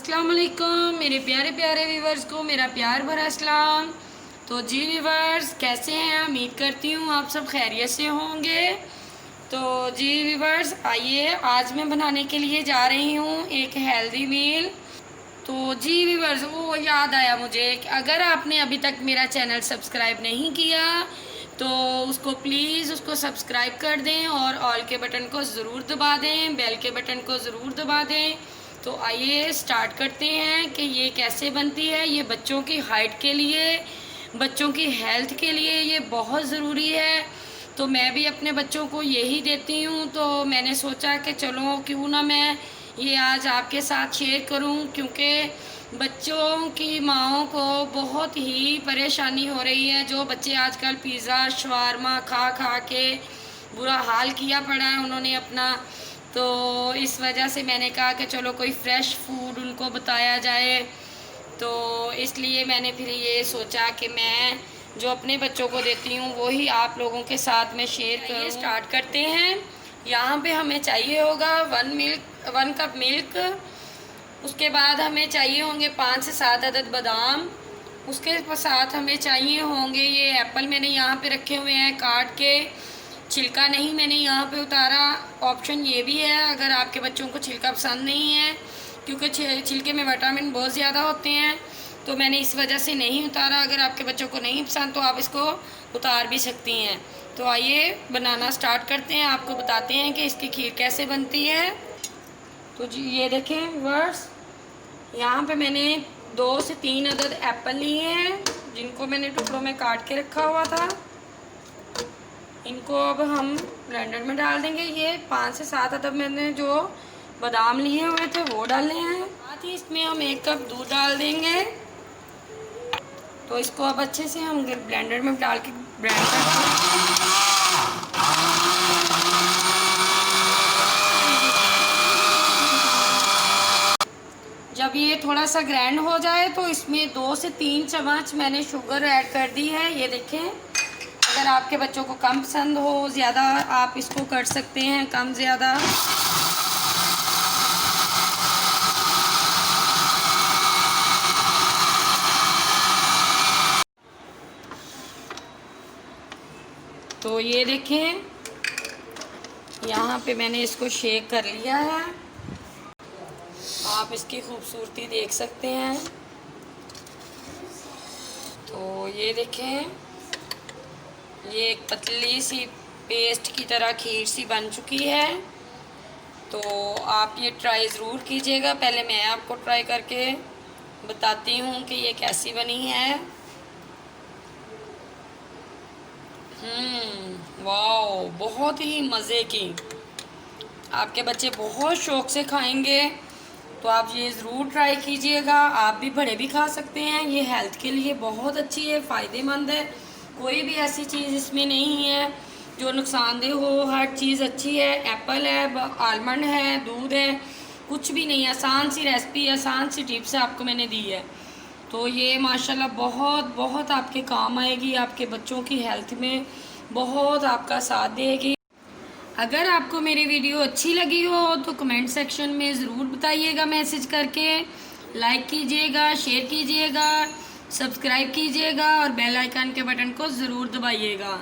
अस्सलाम वालेकुम मेरे प्यारे प्यारे व्यूवर्स को मेरा प्यार भरा सलाम। तो जी व्यूवर्स, कैसे हैं? उम्मीद करती हूँ आप सब खैरियत से होंगे। तो जी व्यूवर्स, आइए आज मैं बनाने के लिए जा रही हूँ एक हेल्दी मील। तो जी व्यूवर्स, वो याद आया मुझे कि अगर आपने अभी तक मेरा चैनल सब्सक्राइब नहीं किया तो उसको प्लीज़ उसको सब्सक्राइब कर दें और ऑल के बटन को ज़रूर दबा दें, बेल के बटन को ज़रूर दबा दें। तो आइए स्टार्ट करते हैं कि ये कैसे बनती है। ये बच्चों की हाइट के लिए, बच्चों की हेल्थ के लिए ये बहुत ज़रूरी है। तो मैं भी अपने बच्चों को यही देती हूँ, तो मैंने सोचा कि चलो क्यों ना मैं ये आज आपके साथ शेयर करूँ, क्योंकि बच्चों की माओं को बहुत ही परेशानी हो रही है। जो बच्चे आजकल पिज़्ज़ा शवारमा खा खा के बुरा हाल किया पड़ा है उन्होंने अपना, तो इस वजह से मैंने कहा कि चलो कोई फ्रेश फूड उनको बताया जाए। तो इसलिए मैंने फिर ये सोचा कि मैं जो अपने बच्चों को देती हूँ वही आप लोगों के साथ में शेयर करूँ। स्टार्ट करते हैं। यहाँ पे हमें चाहिए होगा 1 कप मिल्क। उसके बाद हमें चाहिए होंगे 5 से 7 अदद बादाम। उसके साथ हमें चाहिए होंगे ये एप्पल मैंने यहाँ पे रखे हुए हैं काट के, छिलका नहीं मैंने यहाँ पे उतारा। ऑप्शन ये भी है अगर आपके बच्चों को छिलका पसंद नहीं है, क्योंकि छिलके में विटामिन बहुत ज़्यादा होते हैं, तो मैंने इस वजह से नहीं उतारा। अगर आपके बच्चों को नहीं पसंद तो आप इसको उतार भी सकती हैं। तो आइए बनाना स्टार्ट करते हैं, आपको बताते हैं कि इसकी खीर कैसे बनती है। तो जी ये देखें वर्स, यहाँ पे मैंने 2 से 3 अदद एप्पल लिए हैं जिनको मैंने टुकड़ों में काट के रखा हुआ था। इनको अब हम ब्लेंडर में डाल देंगे। ये 5 से 7 अदद मैंने जो बादाम लिए हुए थे वो डालने हैं। साथ ही इसमें हम 1 कप दूध डाल देंगे। तो इसको अब अच्छे से हम ब्लेंडर में डाल के ब्लेंड करते हैं। जब ये थोड़ा सा ग्राइंड हो जाए तो इसमें 2 से 3 चम्मच मैंने शुगर ऐड कर दी है। ये देखें, अगर आपके बच्चों को कम पसंद हो ज़्यादा आप इसको कर सकते हैं कम ज़्यादा। तो ये देखें, यहाँ पे मैंने इसको शेक कर लिया है। आप इसकी खूबसूरती देख सकते हैं। तो ये देखें, ये एक पतली सी पेस्ट की तरह खीर सी बन चुकी है। तो आप ये ट्राई ज़रूर कीजिएगा। पहले मैं आपको ट्राई करके बताती हूँ कि ये कैसी बनी है। वाओ, बहुत ही मज़े की। आपके बच्चे बहुत शौक़ से खाएंगे, तो आप ये ज़रूर ट्राई कीजिएगा। आप भी बड़े भी खा सकते हैं। ये हेल्थ के लिए बहुत अच्छी है, फ़ायदेमंद है। कोई भी ऐसी चीज़ इसमें नहीं है जो नुकसानदेह हो, हर चीज़ अच्छी है। एप्पल है, आलमंड है, दूध है, कुछ भी नहीं। आसान सी रेसिपी, आसान सी टिप्स आपको मैंने दी है। तो ये माशाल्लाह बहुत बहुत आपके काम आएगी, आपके बच्चों की हेल्थ में बहुत आपका साथ देगी। अगर आपको मेरी वीडियो अच्छी लगी हो तो कमेंट सेक्शन में ज़रूर बताइएगा मैसेज करके। लाइक कीजिएगा, शेयर कीजिएगा, सब्सक्राइब कीजिएगा और बेल आइकन के बटन को ज़रूर दबाइएगा।